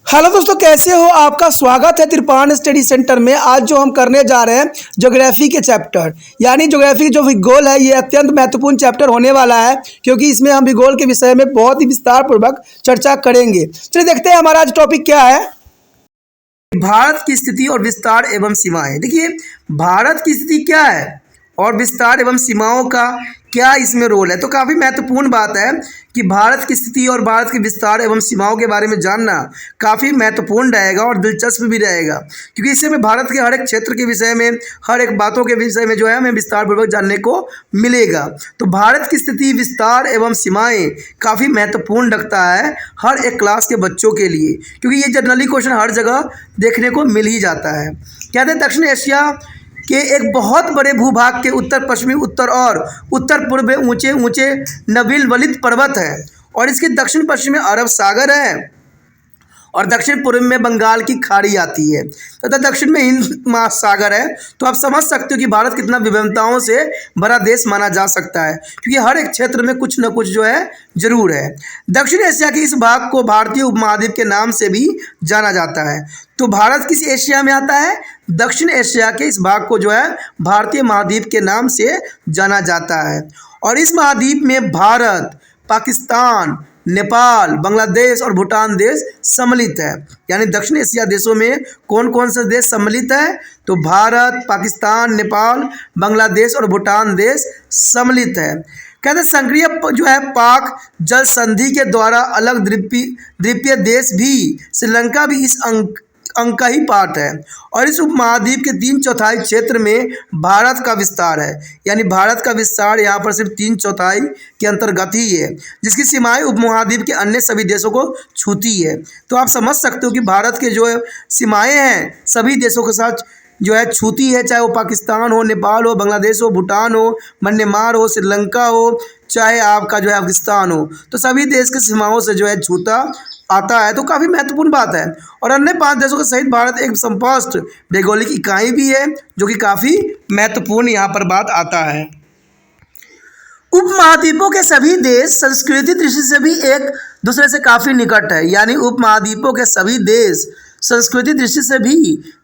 Hello दोस्तों, कैसे हो? आपका स्वागत है त्रिपान स्टडी सेंटर में। आज जो हम करने जा रहे हैं ज्योग्राफी के चैप्टर, यानी ज्योग्राफी जो भूगोल है, ये अत्यंत महत्वपूर्ण चैप्टर होने वाला है, क्योंकि इसमें हम भूगोल के विषय में बहुत ही विस्तार पूर्वक चर्चा करेंगे। चलिए देखते हैं हमारा आज टॉपिक क्या है। भारत की स्थिति और विस्तार एवं सीमाएं। देखिए, भारत की स्थिति क्या है और विस्तार एवं सीमाओं का क्या इसमें रोल है, तो काफ़ी महत्वपूर्ण बात है कि भारत की स्थिति और भारत के विस्तार एवं सीमाओं के बारे में जानना काफ़ी महत्वपूर्ण रहेगा और दिलचस्प भी रहेगा, क्योंकि इससे हमें भारत के हर एक क्षेत्र के विषय में, हर एक बातों के विषय में जो है हमें विस्तारपूर्वक जानने को मिलेगा। तो भारत की स्थिति, विस्तार एवं सीमाएं काफ़ी महत्वपूर्ण रखता है हर एक क्लास के बच्चों के लिए, क्योंकि ये जनरली क्वेश्चन हर जगह देखने को मिल ही जाता है। कहते हैं दक्षिण एशिया के एक बहुत बड़े भूभाग के उत्तर पश्चिमी, उत्तर और उत्तर पूर्व में ऊंचे ऊंचे नवीन पर्वत हैं, और इसके दक्षिण पश्चिम में अरब सागर है और दक्षिण पूर्व में बंगाल की खाड़ी आती है तथा दक्षिण में हिंद महासागर है। तो आप समझ सकते हो कि भारत कितना विभिन्नताओं से भरा देश माना जा सकता है, क्योंकि हर एक क्षेत्र में कुछ न कुछ जो है जरूर है। दक्षिण एशिया के इस भाग को भारतीय उपमहाद्वीप के नाम से भी जाना जाता है। तो भारत किस एशिया में आता है? दक्षिण एशिया के इस भाग को जो है भारतीय महाद्वीप के नाम से जाना जाता है। और इस महाद्वीप में भारत, पाकिस्तान, नेपाल, बांग्लादेश और भूटान देश सम्मिलित है। यानी दक्षिण एशिया देशों में कौन कौन से देश सम्मिलित है? तो भारत, पाकिस्तान, नेपाल, बांग्लादेश और भूटान देश सम्मिलित है। कहते हैं सक्रिय जो है पाक जल संधि के द्वारा अलग द्वीपीय देश भी, श्रीलंका भी इस अंक का ही पार्ट है। और इस उपमहाद्वीप के 3/4 क्षेत्र में भारत का विस्तार है। यानी भारत का विस्तार यहाँ पर सिर्फ 3/4 के अंतर्गत ही है, जिसकी सीमाएं उपमहाद्वीप के अन्य सभी देशों को छूती है। तो आप समझ सकते हो कि भारत के जो सीमाएं हैं सभी देशों के साथ जो है छूती है, चाहे वो पाकिस्तान हो, नेपाल हो, बांग्लादेश हो, भूटान हो, म्यांमार हो, श्रीलंका हो, चाहे आपका जो है अफगानिस्तान हो, तो सभी देश की सीमाओं से जो है छूता आता है। तो काफ़ी महत्वपूर्ण बात है। और अन्य 5 देशों के सहित भारत एक स्पष्ट भौगोलिक इकाई भी है, जो कि काफ़ी महत्वपूर्ण यहाँ पर बात आता है। उपमहाद्वीपों के सभी देश संस्कृति दृष्टि से भी एक दूसरे से काफ़ी निकट है। यानी उपमहाद्वीपों के सभी देश संस्कृति दृष्टि से भी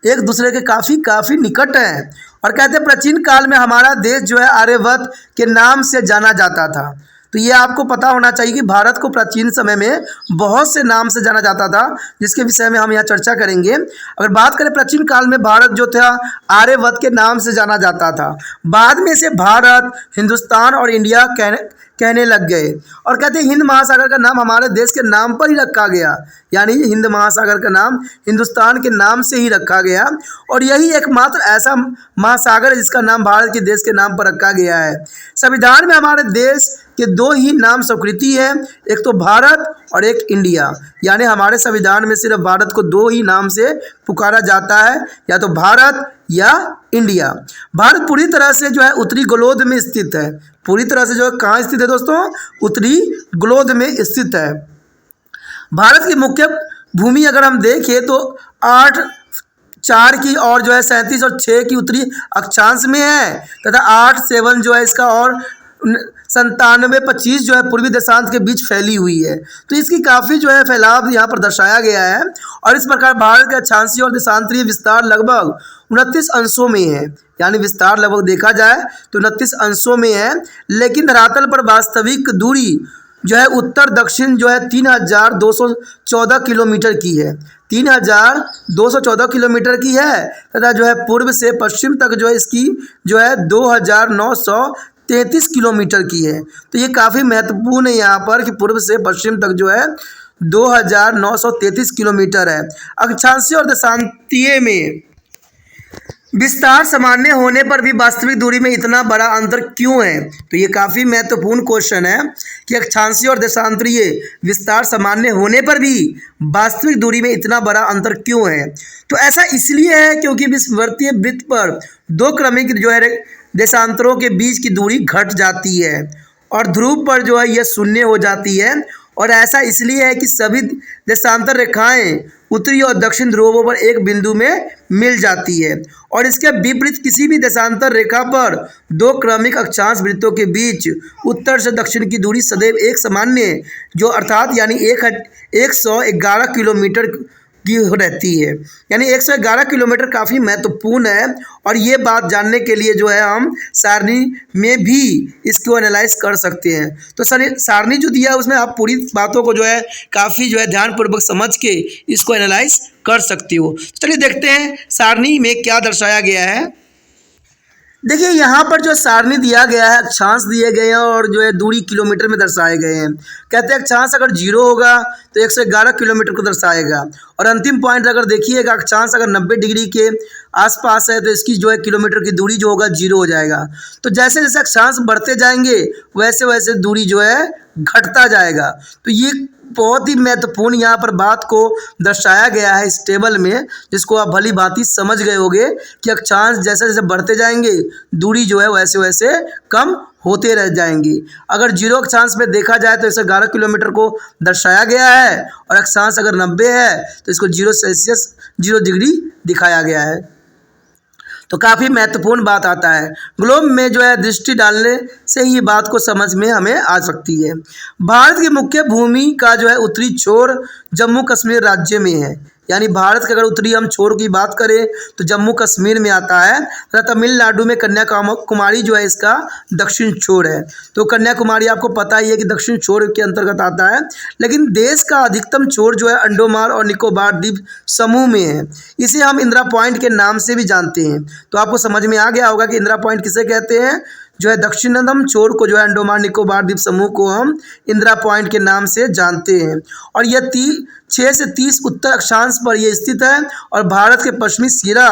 एक दूसरे के काफ़ी निकट हैं। और कहते हैं प्राचीन काल में हमारा देश जो है आर्यभट्ट के नाम से जाना जाता था। तो ये आपको पता होना चाहिए कि भारत को प्राचीन समय में बहुत से नाम से जाना जाता था, जिसके विषय में हम यहाँ चर्चा करेंगे। अगर बात करें प्राचीन काल में भारत जो था आर्यभट्ट के नाम से जाना जाता था। बाद में से भारत, हिंदुस्तान और इंडिया कहने लग गए। और कहते हैं हिंद महासागर का नाम हमारे देश के नाम पर ही रखा गया। यानी हिंद महासागर का नाम हिंदुस्तान के नाम से ही रखा गया, और यही एकमात्र ऐसा महासागर है जिसका नाम भारत के देश के नाम पर रखा गया है। संविधान में हमारे देश के 2 ही नाम स्वीकृति है, एक तो भारत और एक इंडिया। यानी हमारे संविधान में सिर्फ भारत को 2 ही नाम से पुकारा जाता है, या तो भारत या इंडिया। भारत पूरी तरह से जो है उत्तरी गोलार्ध में स्थित है। पूरी तरह से जो है कहाँ स्थित है दोस्तों? उत्तरी गोलार्ध में स्थित है। भारत की मुख्य भूमि अगर हम देखें तो 8, 4 की और जो है 37 और 6 की उत्तरी अक्षांश में है, तथा 8, 7 जो है इसका और 97, 25 जो है पूर्वी देशांत के बीच फैली हुई है। तो इसकी काफ़ी जो है फैलाव यहाँ पर दर्शाया गया है। और इस प्रकार भारत का अक्षांशीय और देशांतरीय विस्तार लगभग 29 अंशों में है। यानी विस्तार लगभग देखा जाए तो 29 अंशों में है, लेकिन धरातल पर वास्तविक दूरी जो है उत्तर दक्षिण जो है 3214 किलोमीटर की है। 3214 किलोमीटर की है, तथा जो है पूर्व से पश्चिम तक जो है इसकी जो है 2933 किलोमीटर की है। तो ये काफ़ी महत्वपूर्ण है यहाँ पर कि पूर्व से पश्चिम तक जो है 2933 किलोमीटर है। अक्षांशीय और देशांतीय में विस्तार सामान्य होने पर भी वास्तविक दूरी में इतना बड़ा अंतर क्यों है? तो ये काफ़ी महत्वपूर्ण क्वेश्चन है कि अक्षांशीय और देशांतरीय विस्तार सामान्य होने पर भी वास्तविक दूरी में इतना बड़ा अंतर क्यों है? तो ऐसा इसलिए है क्योंकि विषुवतीय वृत्त पर 2 क्रमिक जो है देशांतरों के बीच की दूरी घट जाती है, और ध्रुव पर जो है यह 0 हो जाती है। और ऐसा इसलिए है कि सभी देशांतर रेखाएं उत्तरी और दक्षिण ध्रुवों पर एक बिंदु में मिल जाती है, और इसके विपरीत किसी भी देशांतर रेखा पर 2 क्रमिक अक्षांश वृत्तों के बीच उत्तर से दक्षिण की दूरी सदैव एक सामान्य जो अर्थात यानी 111 किलोमीटर की रहती है। यानी 111 किलोमीटर काफ़ी महत्वपूर्ण है और ये बात जानने के लिए जो है हम सारणी में भी इसको एनालाइज कर सकते हैं। तो सारणी जो दिया है उसमें आप पूरी बातों को जो है काफ़ी जो है ध्यानपूर्वक समझ के इसको एनालाइज कर सकते हो। चलिए देखते हैं सारणी में क्या दर्शाया गया है। देखिए यहाँ पर जो सारणी दिया गया है, अक्षांश दिए गए हैं और जो है दूरी किलोमीटर में दर्शाए गए हैं। कहते हैं अक्षांश अगर 0 होगा तो 111 किलोमीटर को दर्शाएगा और अंतिम पॉइंट अगर देखिएगा अक्षांश अगर 90 डिग्री के आसपास है तो इसकी जो है किलोमीटर की दूरी जो होगा 0 हो जाएगा। तो जैसे जैसे अक्षांश बढ़ते जाएंगे वैसे वैसे दूरी जो है घटता जाएगा। तो ये बहुत ही महत्वपूर्ण यहाँ पर बात को दर्शाया गया है इस टेबल में, जिसको आप भली भांति समझ गए होंगे कि अक्षांश जैसे जैसे बढ़ते जाएंगे दूरी जो है वैसे वैसे कम होते रह जाएंगी। अगर 0 अक्षांश में देखा जाए तो 111 किलोमीटर को दर्शाया गया है और अक्षांश अगर 90 है तो इसको 0 डिग्री दिखाया गया है। तो काफ़ी महत्वपूर्ण बात आता है। ग्लोब में जो है दृष्टि डालने से ही ये बात को समझ में हमें आ सकती है। भारत की मुख्य भूमि का जो है उत्तरी छोर जम्मू कश्मीर राज्य में है। यानी भारत के अगर उत्तरी हम छोर की बात करें तो जम्मू कश्मीर में आता है तथा तमिलनाडु में कन्याकुमारी जो है इसका दक्षिण छोर है। तो कन्याकुमारी आपको पता ही है कि दक्षिण छोर के अंतर्गत आता है, लेकिन देश का अधिकतम छोर जो है अंडमान और निकोबार द्वीप समूह में है। इसे हम इंदिरा पॉइंट के नाम से भी जानते हैं। तो आपको समझ में आ गया होगा कि इंदिरा पॉइंट किसे कहते हैं। जो है दक्षिणतम छोर को जो है अंडमान निकोबार द्वीप समूह को हम इंदिरा पॉइंट के नाम से जानते हैं और यह 6 से 30 उत्तर अक्षांश पर यह स्थित है और भारत के पश्चिमी सिरा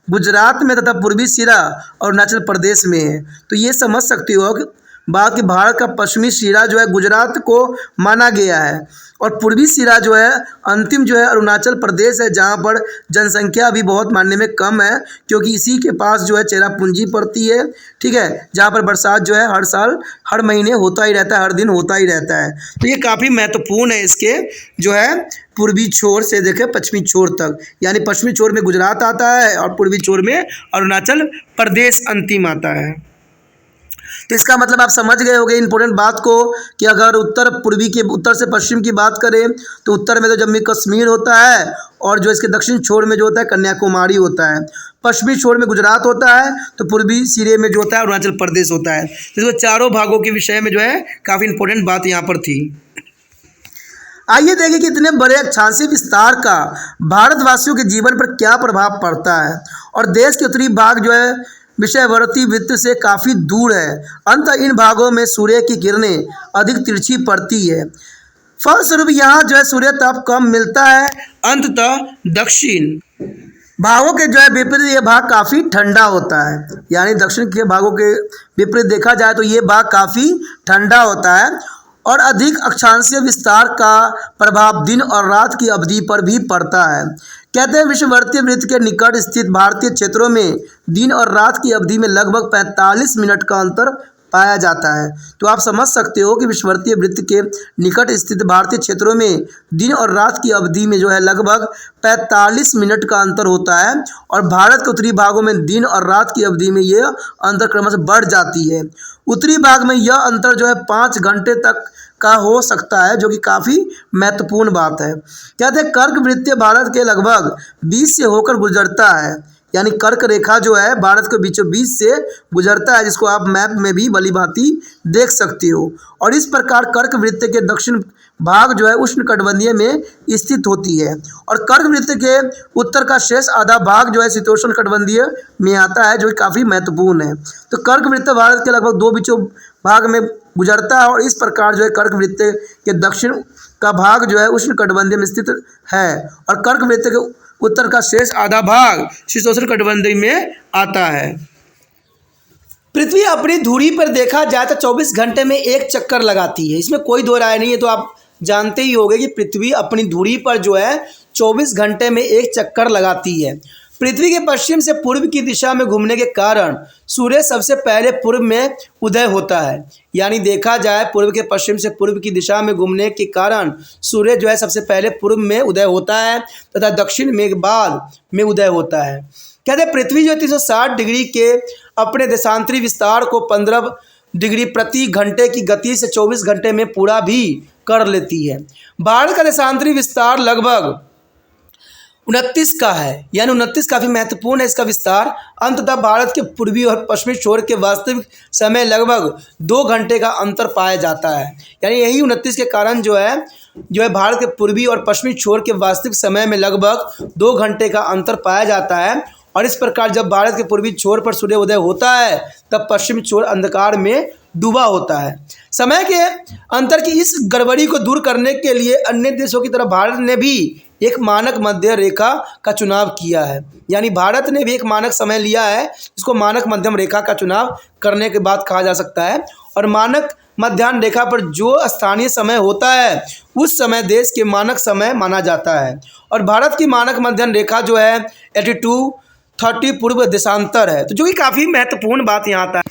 गुजरात में तथा पूर्वी सिरा अरुणाचल प्रदेश में है। तो ये समझ सकते हो कि बात कि भारत का पश्चिमी सिरा जो है गुजरात को माना गया है और पूर्वी सिरा जो है अंतिम जो है अरुणाचल प्रदेश है, जहाँ पर जनसंख्या भी बहुत मानने में कम है क्योंकि इसी के पास जो है चेरापूंजी पड़ती है। ठीक है, जहाँ पर बरसात जो है हर साल हर महीने होता ही रहता है, हर दिन होता ही रहता है। तो ये काफ़ी महत्वपूर्ण है इसके जो है पूर्वी छोर से देखें पश्चिमी छोर तक। यानी पश्चिमी छोर में गुजरात आता है और पूर्वी छोर में अरुणाचल प्रदेश अंतिम आता है। तो इसका मतलब आप समझ गए होंगे इंपॉर्टेंट बात को कि अगर उत्तर से पश्चिम की बात करें तो उत्तर में तो जम्मू कश्मीर होता है और जो इसके दक्षिण छोर में जो होता है कन्याकुमारी होता है, पश्चिमी छोर में गुजरात होता है, तो पूर्वी सिरे में जो होता है अरुणाचल प्रदेश होता है। तो चारों भागों के विषय में जो है काफ़ी इंपॉर्टेंट बात यहाँ पर थी। आइए देखें कि इतने बड़े अक्षांशीय विस्तार का भारतवासियों के जीवन पर क्या प्रभाव पड़ता है और देश के उत्तरी भाग जो है विषयवर्ती वृत्त से काफ़ी दूर है। अंततः इन भागों में सूर्य की किरणें अधिक तिरछी पड़ती है, फलस्वरूप यहाँ जो है सूर्य ताप कम मिलता है। अंततः दक्षिण भागों के जो है विपरीत ये भाग काफ़ी ठंडा होता है। यानी दक्षिण के भागों के विपरीत देखा जाए तो ये भाग काफ़ी ठंडा होता है और अधिक अक्षांशीय विस्तार का प्रभाव दिन और रात की अवधि पर भी पड़ता है। कहते हैं विषुववर्तीय वृत्त के निकट स्थित भारतीय क्षेत्रों में दिन और रात की अवधि में लगभग 45 मिनट का अंतर पाया जाता है। तो आप समझ सकते हो कि विषुववर्तीय वृत्त के निकट स्थित भारतीय क्षेत्रों में दिन और रात की अवधि में जो है लगभग 45 मिनट का अंतर होता है और भारत के उत्तरी भागों में दिन और रात की अवधि में यह अंतर क्रमशः बढ़ जाती है। उत्तरी भाग में यह अंतर जो है 5 घंटे तक का हो सकता है, जो कि काफ़ी महत्वपूर्ण बात है। कहते हैं कर्क वृत्त भारत के लगभग 20 से होकर गुजरता है। यानी कर्क रेखा जो है भारत के बीचों बीच से गुजरता है, जिसको आप मैप में भी भली भांति देख सकते हो। और इस प्रकार कर्क वृत्त के दक्षिण भाग जो है उष्णकटिबंधीय में स्थित होती है और कर्क वृत्त के उत्तर का शेष आधा भाग जो है शीतोष्ण कटिबंधीय में आता है, जो काफ़ी महत्वपूर्ण है। तो कर्क वृत्त भारत के लगभग 2 बीचों भाग में गुजरता है और इस प्रकार जो है कर्क वृत्त के दक्षिण का भाग जो है उष्णकटिबंधीय में स्थित है और कर्क वृत्त के उत्तर का शेष आधा भाग शीतोष्ण कटिबंधीय में आता है। पृथ्वी अपनी धुरी पर देखा जाए तो 24 घंटे में एक चक्कर लगाती है, इसमें कोई दो राय नहीं है। तो आप जानते ही होंगे कि पृथ्वी अपनी धुरी पर जो है 24 घंटे में एक चक्कर लगाती है। पृथ्वी के पश्चिम से पूर्व की दिशा में घूमने के कारण सूर्य सबसे पहले पूर्व में उदय होता है। यानी देखा जाए पूर्व के पश्चिम से पूर्व की दिशा में घूमने के कारण सूर्य जो है सबसे पहले पूर्व में उदय होता है तथा दक्षिण में बाद में उदय होता है। कहते हैं पृथ्वी जो 360 डिग्री के अपने देशांतरी विस्तार को 15 डिग्री प्रति घंटे की गति से 24 घंटे में पूरा भी कर लेती है। भारत का देशांतरी विस्तार लगभग 29 का है, यानी 29 काफ़ी महत्वपूर्ण है इसका विस्तार। अंततः भारत के पूर्वी और पश्चिमी छोर के वास्तविक समय लगभग 2 घंटे का अंतर पाया जाता है। यानी यही 29 के कारण जो है भारत के पूर्वी और पश्चिमी छोर के वास्तविक समय में लगभग 2 घंटे का अंतर पाया जाता है। और इस प्रकार जब भारत के पूर्वी छोर पर सूर्योदय होता है तब पश्चिमी छोर अंधकार में डूबा होता है। समय के अंतर की इस गड़बड़ी को दूर करने के लिए अन्य देशों की तरह भारत ने भी एक मानक मध्य रेखा का चुनाव किया है। यानी भारत ने भी एक मानक समय लिया है, जिसको मानक मध्यम रेखा का चुनाव करने के बाद कहा जा सकता है। और मानक मध्याह्न रेखा पर जो स्थानीय समय होता है उस समय देश के मानक समय माना जाता है। और भारत की मानक मध्याह्न रेखा जो है 82-30 पूर्व देशांतर है, तो जो कि काफ़ी महत्वपूर्ण बात यहाँ आता है।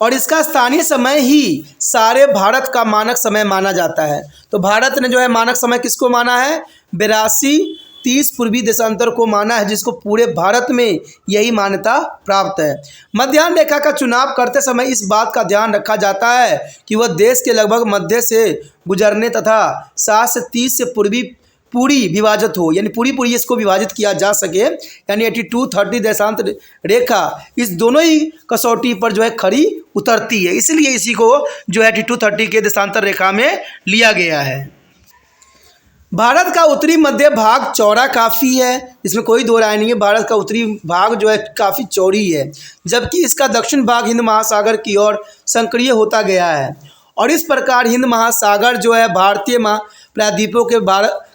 और इसका स्थानीय समय ही सारे भारत का मानक समय माना जाता है। तो भारत ने जो है मानक समय किसको माना है? 82-30 पूर्वी देशांतर को माना है, जिसको पूरे भारत में यही मान्यता प्राप्त है। मध्याह्न रेखा का चुनाव करते समय इस बात का ध्यान रखा जाता है कि वह देश के लगभग मध्य से गुजरने तथा 7 से 30 से पूरी विभाजित हो, यानी पूरी इसको विभाजित किया जा सके। यानी 82-30 देशांतर रेखा इस दोनों ही कसौटी पर जो है खरी उतरती है, इसलिए इसी को जो है 82-30 के देशांतर रेखा में लिया गया है। भारत का उत्तरी मध्य भाग चौड़ा काफ़ी है, इसमें कोई दो राय नहीं है। भारत का उत्तरी भाग जो है काफ़ी चौड़ी है, जबकि इसका दक्षिण भाग हिंद महासागर की ओर संक्रिय होता गया है। और इस प्रकार हिंद महासागर जो है भारतीय प्रायद्वीपों के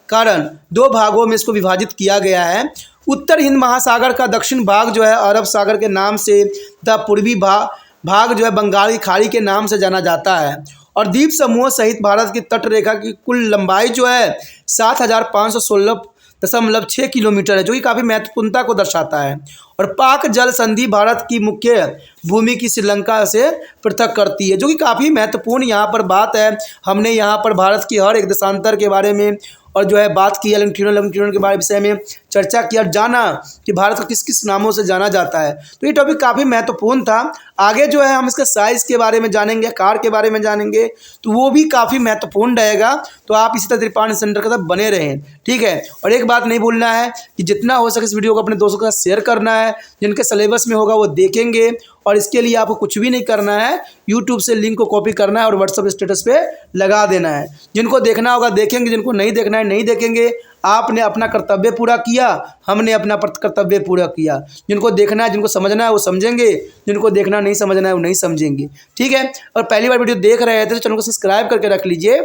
कारण 2 भागों में इसको विभाजित किया गया है। उत्तर हिंद महासागर का दक्षिण भाग जो है अरब सागर के नाम से तथा पूर्वी भाग जो है बंगाल की खाड़ी के नाम से जाना जाता है। और द्वीप समूह सहित भारत की तट रेखा की कुल लंबाई जो है 7516.6 किलोमीटर है, जो कि काफ़ी महत्वपूर्णता को दर्शाता है। और पाक जल संधि भारत की मुख्य भूमि की श्रीलंका से पृथक करती है, जो कि काफ़ी महत्वपूर्ण यहाँ पर बात है। हमने यहाँ पर भारत की हर एक देशांतर के बारे में और जो है बात की, लॉन्गिट्यूड के बारे विषय में चर्चा की और जाना कि भारत को किस किस नामों से जाना जाता है। तो ये टॉपिक काफ़ी महत्वपूर्ण था। आगे जो है हम इसके साइज़ के बारे में जानेंगे, आकार के बारे में जानेंगे, तो वो भी काफ़ी महत्वपूर्ण रहेगा। तो आप इसी तरह त्रिपाठी सेंटर के साथ बने रहें, ठीक है। और एक बात नहीं भूलना है कि जितना हो सके इस वीडियो को अपने दोस्तों के साथ शेयर करना है, जिनके सिलेबस में होगा वो देखेंगे। और इसके लिए आपको कुछ भी नहीं करना है, यूट्यूब से लिंक को कॉपी करना है और व्हाट्सएप स्टेटस पे लगा देना है। जिनको देखना होगा देखेंगे, जिनको नहीं देखना है नहीं देखेंगे। आपने अपना कर्तव्य पूरा किया, हमने अपना कर्तव्य पूरा किया। जिनको देखना है, जिनको समझना है वो समझेंगे, जिनको देखना नहीं समझना है वो नहीं समझेंगे, ठीक है। और पहली बार वीडियो देख रहे थे तो चैनल को सब्सक्राइब करके रख लीजिए,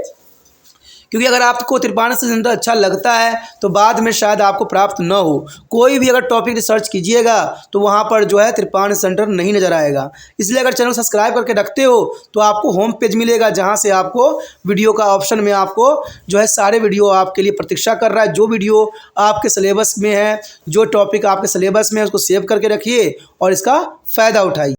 क्योंकि अगर आपको त्रिपाठी सेंटर अच्छा लगता है तो बाद में शायद आपको प्राप्त न हो। कोई भी अगर टॉपिक रिसर्च कीजिएगा तो वहाँ पर जो है त्रिपाठी सेंटर नहीं नज़र आएगा। इसलिए अगर चैनल सब्सक्राइब करके रखते हो तो आपको होम पेज मिलेगा, जहाँ से आपको वीडियो का ऑप्शन में आपको जो है सारे वीडियो आपके लिए प्रतीक्षा कर रहा है। जो वीडियो आपके सिलेबस में है, जो टॉपिक आपके सिलेबस में है, उसको सेव करके रखिए और इसका फ़ायदा उठाइए।